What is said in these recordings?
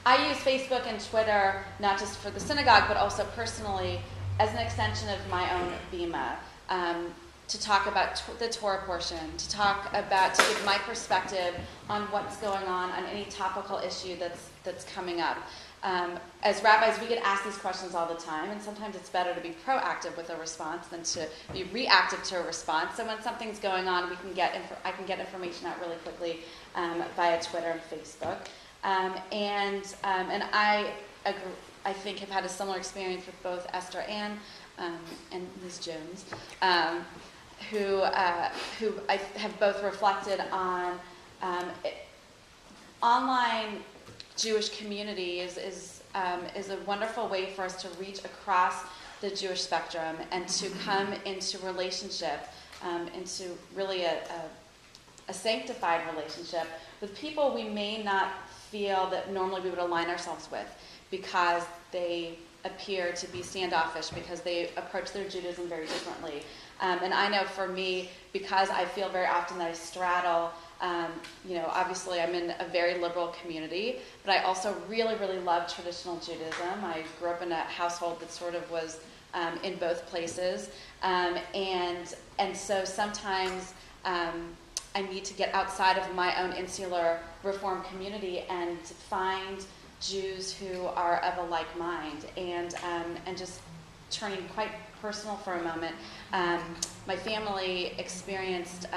I use Facebook and Twitter not just for the synagogue, but also personally as an extension of my own bima, to talk about the Torah portion, to give my perspective on what's going on any topical issue that's coming up. As rabbis, we get asked these questions all the time, and sometimes it's better to be proactive with a response than to be reactive to a response. So when something's going on, I can get information out really quickly via Twitter and Facebook. And I think have had a similar experience with both Esther and Ms. Jones, who I have both reflected on online Jewish community is a wonderful way for us to reach across the Jewish spectrum and to come into relationship, into really a sanctified relationship with people we may not feel that normally we would align ourselves with, because they appear to be standoffish, because they approach their Judaism very differently. And I know for me, because I feel very often that I straddle, obviously I'm in a very liberal community, but I also really, really love traditional Judaism. I grew up in a household that sort of was in both places. And so sometimes I need to get outside of my own insular Reform community and find Jews who are of a like mind. And just turning quite personal for a moment, my family experienced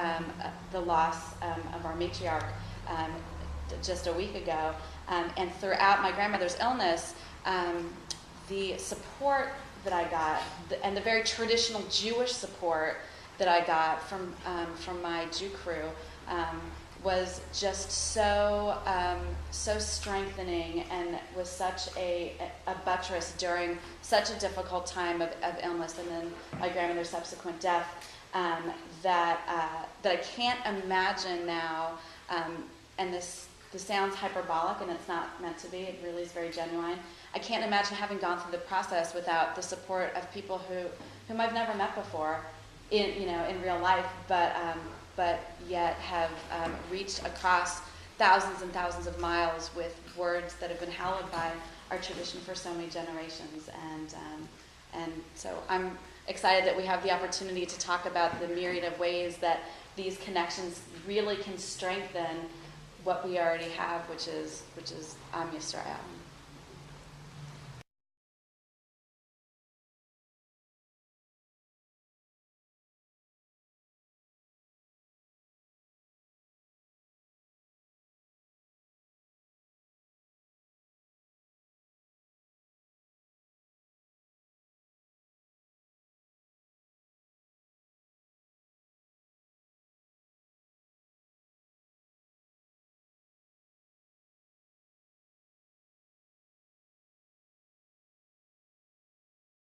the loss of our matriarch just a week ago. And throughout my grandmother's illness, the support that I got, and the very traditional Jewish support that I got from my Jew crew, was just so strengthening, and was such a buttress during such a difficult time of illness, and then my grandmother's subsequent death, that I can't imagine now. And this sounds hyperbolic, and it's not meant to be. It really is very genuine. I can't imagine having gone through the process without the support of people whom I've never met before in real life, but yet have reached across thousands and thousands of miles with words that have been hallowed by our tradition for so many generations. And so I'm excited that we have the opportunity to talk about the myriad of ways that these connections really can strengthen what we already have, which is Am Yisrael.